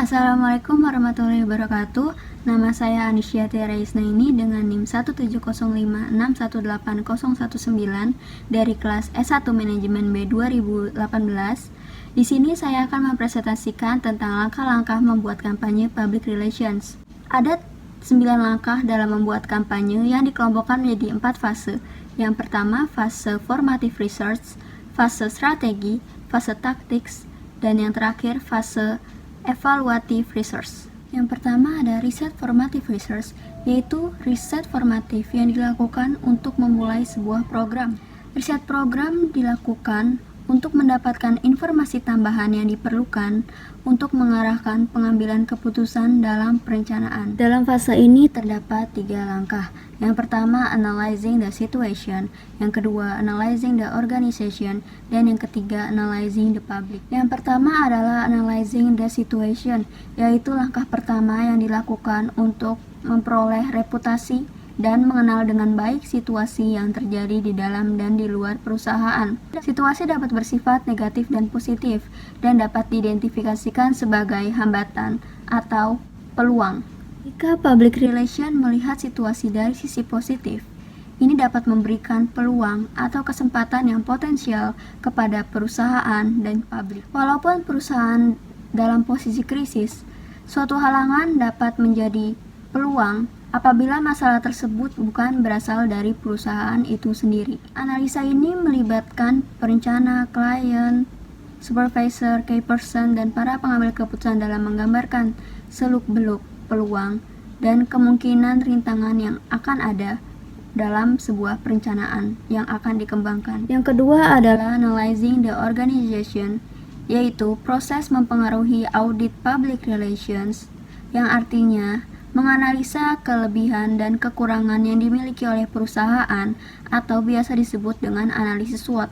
Assalamualaikum warahmatullahi wabarakatuh. Nama saya Anisyati Raisnaini dengan NIM 17056180019 dari kelas S1 Manajemen B 2018. Di sini saya akan mempresentasikan tentang langkah-langkah membuat kampanye public relations. Ada 9 langkah dalam membuat kampanye yang dikelompokkan menjadi 4 fase. Yang pertama, fase formative research, fase strategi, fase tactics, dan yang terakhir fase evaluative research. Yang pertama ada riset formative research, yaitu riset formatif yang dilakukan untuk memulai sebuah program. Riset program dilakukan untuk mendapatkan informasi tambahan yang diperlukan untuk mengarahkan pengambilan keputusan dalam perencanaan. Dalam fase ini terdapat 3 langkah. Yang pertama, analyzing the situation. Yang kedua, analyzing the organization. Dan yang ketiga, analyzing the public. Yang pertama adalah analyzing the situation, yaitu langkah pertama yang dilakukan untuk memperoleh reputasi dan mengenal dengan baik situasi yang terjadi di dalam dan di luar perusahaan. Situasi dapat bersifat negatif dan positif dan dapat diidentifikasikan sebagai hambatan atau peluang. Jika public relation melihat situasi dari sisi positif, ini dapat memberikan peluang atau kesempatan yang potensial kepada perusahaan dan publik. Walaupun perusahaan dalam posisi krisis, suatu halangan dapat menjadi peluang apabila masalah tersebut bukan berasal dari perusahaan itu sendiri. Analisa ini melibatkan perencana, klien, supervisor, key person, dan para pengambil keputusan dalam menggambarkan seluk-beluk peluang dan kemungkinan rintangan yang akan ada dalam sebuah perencanaan yang akan dikembangkan. Yang kedua adalah analyzing the organization, yaitu proses mempengaruhi audit public relations, yang artinya menganalisa kelebihan dan kekurangan yang dimiliki oleh perusahaan atau biasa disebut dengan analisis SWOT.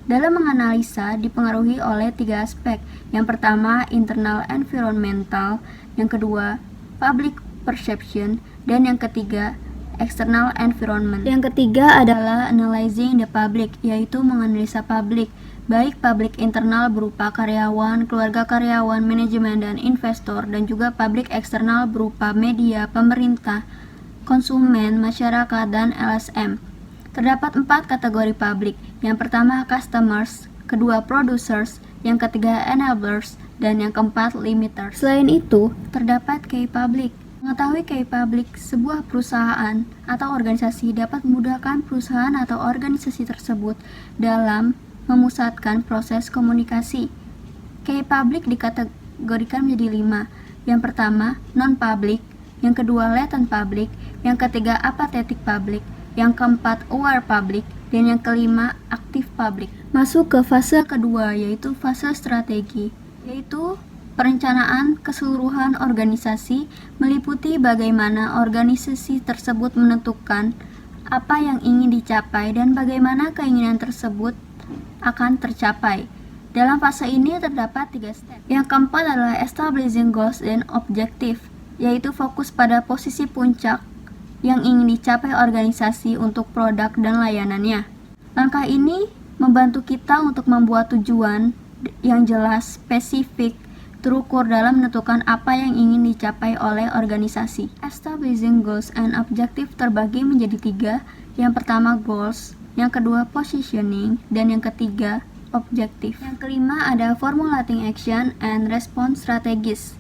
Dalam menganalisa dipengaruhi oleh 3 aspek. Yang pertama, internal environmental, yang kedua, public perception, dan yang ketiga, external environment. Yang ketiga adalah analyzing the public, yaitu menganalisa publik, baik publik internal berupa karyawan, keluarga karyawan, manajemen, dan investor, dan juga publik eksternal berupa media, pemerintah, konsumen, masyarakat, dan LSM. Terdapat 4 kategori publik. Yang pertama customers, kedua producers, yang ketiga enablers, dan yang keempat limiters. Selain itu, terdapat key public. Mengetahui key public sebuah perusahaan atau organisasi dapat memudahkan perusahaan atau organisasi tersebut dalam memusatkan proses komunikasi. Key public dikategorikan menjadi 5. Yang pertama, non-public, yang kedua, latent public, yang ketiga, apathetic public, yang keempat, aware public, dan yang kelima, active public. Masuk ke fase kedua, yaitu fase strategi, yaitu perencanaan keseluruhan organisasi meliputi bagaimana organisasi tersebut menentukan apa yang ingin dicapai dan bagaimana keinginan tersebut akan tercapai. Dalam fase ini terdapat 3 step. Yang keempat adalah establishing goals and objective, yaitu fokus pada posisi puncak yang ingin dicapai organisasi untuk produk dan layanannya. Langkah ini membantu kita untuk membuat tujuan yang jelas, spesifik, terukur dalam menentukan apa yang ingin dicapai oleh organisasi. Establishing goals and objective terbagi menjadi 3. Yang pertama goals, yang kedua positioning, dan yang ketiga objektif. Yang kelima ada formulating action and response strategies.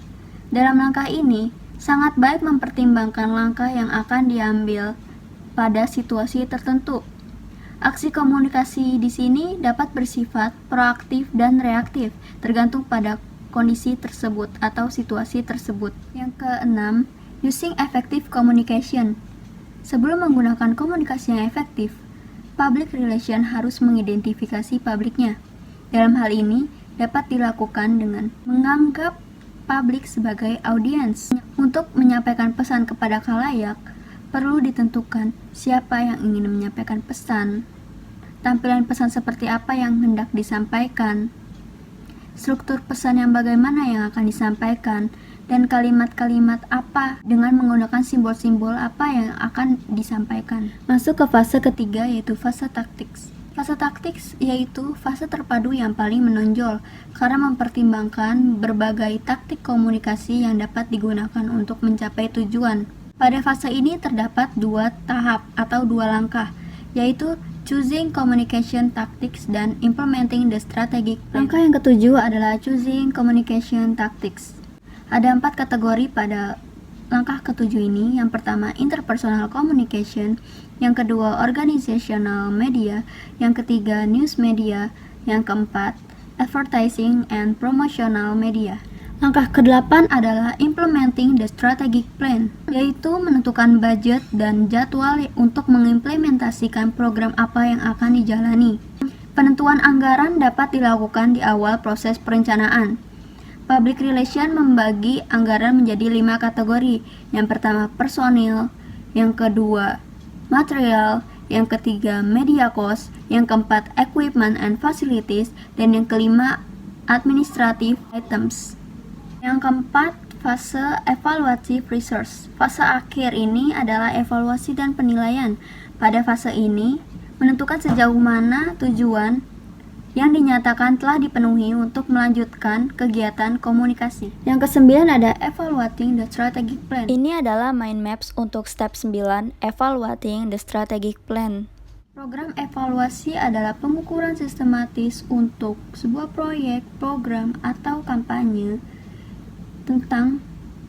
Dalam langkah ini, sangat baik mempertimbangkan langkah yang akan diambil pada situasi tertentu. Aksi komunikasi di sini dapat bersifat proaktif dan reaktif, tergantung pada kondisi tersebut atau situasi tersebut. Yang keenam, using effective communication. Sebelum menggunakan komunikasi yang efektif, public relation harus mengidentifikasi publiknya. Dalam hal ini, dapat dilakukan dengan menganggap publik sebagai audiens. Untuk menyampaikan pesan kepada khalayak, perlu ditentukan siapa yang ingin menyampaikan pesan, tampilan pesan seperti apa yang hendak disampaikan, struktur pesan yang bagaimana yang akan disampaikan, dan kalimat-kalimat apa dengan menggunakan simbol-simbol apa yang akan disampaikan. Masuk ke fase ketiga, yaitu fase tactics. Fase taktik yaitu fase terpadu yang paling menonjol karena mempertimbangkan berbagai taktik komunikasi yang dapat digunakan untuk mencapai tujuan. Pada fase ini terdapat 2 tahap atau 2 langkah, yaitu choosing communication tactics dan implementing the strategic plan. Langkah yang ketujuh adalah choosing communication tactics. Ada 4 kategori pada langkah ketujuh ini. Yang pertama, interpersonal communication. Yang kedua, organizational media. Yang ketiga, news media. Yang keempat, advertising and promotional media. Langkah ke-8 adalah implementing the strategic plan, yaitu menentukan budget dan jadwal untuk mengimplementasikan program apa yang akan dijalani. Penentuan anggaran dapat dilakukan di awal proses perencanaan. Public Relation membagi anggaran menjadi 5 kategori. Yang pertama, personil. Yang kedua, material. Yang ketiga, media cost. Yang keempat, equipment and facilities. Dan yang kelima, administrative items. Yang keempat, fase evaluative research. Fase akhir ini adalah evaluasi dan penilaian. Pada fase ini, menentukan sejauh mana tujuan yang dinyatakan telah dipenuhi untuk melanjutkan kegiatan komunikasi. Yang ke-9 ada evaluating the strategic plan. Ini adalah mind maps untuk step 9, evaluating the strategic plan. Program evaluasi adalah pengukuran sistematis untuk sebuah proyek, program, atau kampanye tentang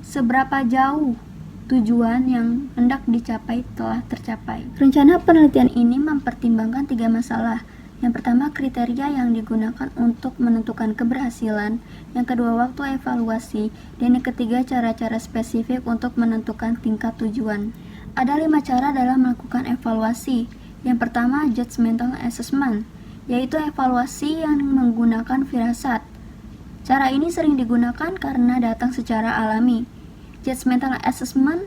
seberapa jauh tujuan yang hendak dicapai telah tercapai. Rencana penelitian ini mempertimbangkan 3 masalah. Yang pertama, kriteria yang digunakan untuk menentukan keberhasilan. Yang kedua, waktu evaluasi. Dan yang ketiga, cara-cara spesifik untuk menentukan tingkat tujuan. Ada 5 cara dalam melakukan evaluasi. Yang pertama, judgmental assessment, yaitu evaluasi yang menggunakan firasat. Cara ini sering digunakan karena datang secara alami. Judgmental assessment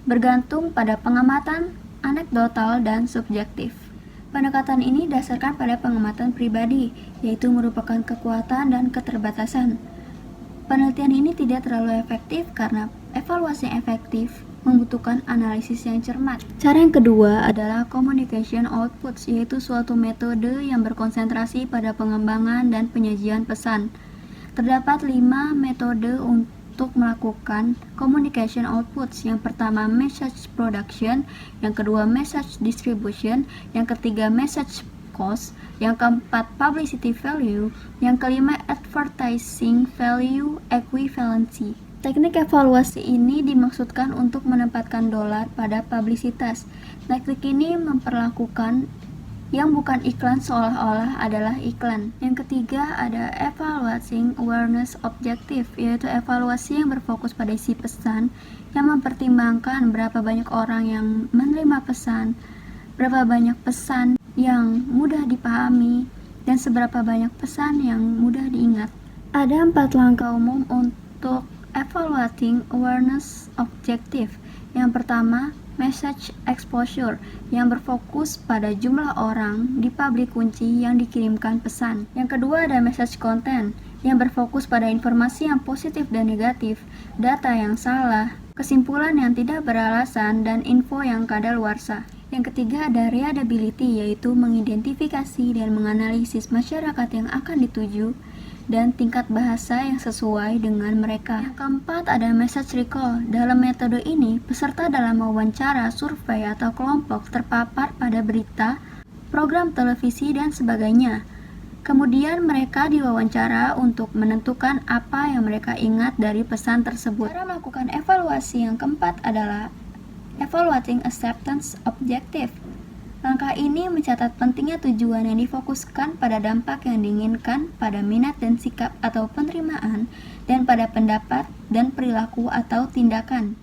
bergantung pada pengamatan, anekdotal, dan subjektif. Pendekatan ini dasarkan pada pengamatan pribadi, yaitu merupakan kekuatan dan keterbatasan. Penelitian ini tidak terlalu efektif karena evaluasi yang efektif membutuhkan analisis yang cermat. Cara yang kedua adalah communication outputs, yaitu suatu metode yang berkonsentrasi pada pengembangan dan penyajian pesan. Terdapat 5 metode untuk melakukan communication outputs. Yang pertama, message production. Yang kedua, message distribution. Yang ketiga, message cost. Yang keempat, publicity value. Yang kelima, advertising value equivalency. Teknik evaluasi ini dimaksudkan untuk menempatkan dolar pada publisitas. Teknik ini memperlakukan yang bukan iklan seolah-olah adalah iklan. Yang ketiga ada evaluating awareness objective, yaitu evaluasi yang berfokus pada isi pesan yang mempertimbangkan berapa banyak orang yang menerima pesan, berapa banyak pesan yang mudah dipahami, dan seberapa banyak pesan yang mudah diingat. Ada 4 langkah umum untuk evaluating awareness objective. Yang pertama, message exposure, yang berfokus pada jumlah orang di publik kunci yang dikirimkan pesan. Yang kedua ada message content, yang berfokus pada informasi yang positif dan negatif, data yang salah, kesimpulan yang tidak beralasan, dan info yang kadaluarsa. Yang ketiga ada readability, yaitu mengidentifikasi dan menganalisis masyarakat yang akan dituju dan tingkat bahasa yang sesuai dengan mereka. Yang keempat ada message recall. Dalam metode ini, peserta dalam wawancara, survei, atau kelompok terpapar pada berita, program televisi, dan sebagainya. Kemudian mereka diwawancara untuk menentukan apa yang mereka ingat dari pesan tersebut. Cara melakukan evaluasi yang keempat adalah evaluating acceptance objective. Langkah ini mencatat pentingnya tujuan yang difokuskan pada dampak yang diinginkan, pada minat dan sikap atau penerimaan, dan pada pendapat dan perilaku atau tindakan.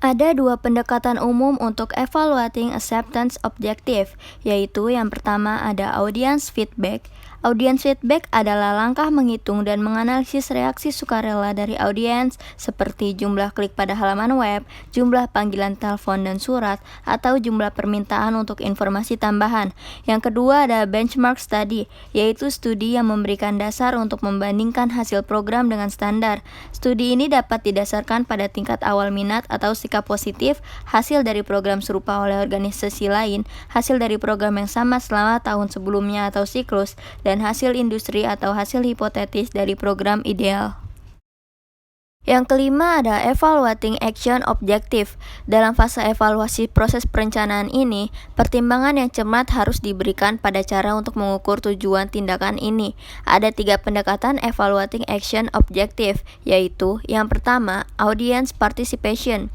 Ada 2 pendekatan umum untuk evaluating acceptance objective, yaitu yang pertama ada audience feedback. Audience feedback adalah langkah menghitung dan menganalisis reaksi sukarela dari audiens seperti jumlah klik pada halaman web, jumlah panggilan telepon dan surat, atau jumlah permintaan untuk informasi tambahan. Yang kedua ada benchmark study, yaitu studi yang memberikan dasar untuk membandingkan hasil program dengan standar. Studi ini dapat didasarkan pada tingkat awal minat atau sikap sikap positif, hasil dari program serupa oleh organisasi lain, hasil dari program yang sama selama tahun sebelumnya atau siklus, dan hasil industri atau hasil hipotetis dari program ideal. Yang kelima ada evaluating action objective. Dalam fase evaluasi proses perencanaan ini, pertimbangan yang cermat harus diberikan pada cara untuk mengukur tujuan tindakan ini. Ada 3 pendekatan evaluating action objective, yaitu yang pertama, audience participation.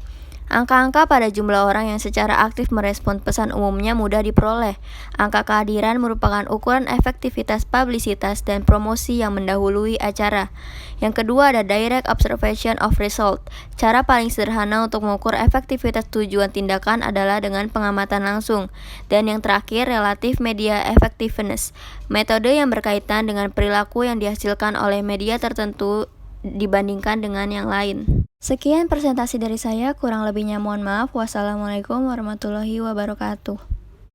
Angka-angka pada jumlah orang yang secara aktif merespon pesan umumnya mudah diperoleh. Angka kehadiran merupakan ukuran efektivitas publisitas dan promosi yang mendahului acara. Yang kedua ada direct observation of result. Cara paling sederhana untuk mengukur efektivitas tujuan tindakan adalah dengan pengamatan langsung. Dan yang terakhir, relative media effectiveness. Metode yang berkaitan dengan perilaku yang dihasilkan oleh media tertentu dibandingkan dengan yang lain. Sekian presentasi dari saya, kurang lebihnya mohon maaf. Wassalamualaikum warahmatullahi wabarakatuh.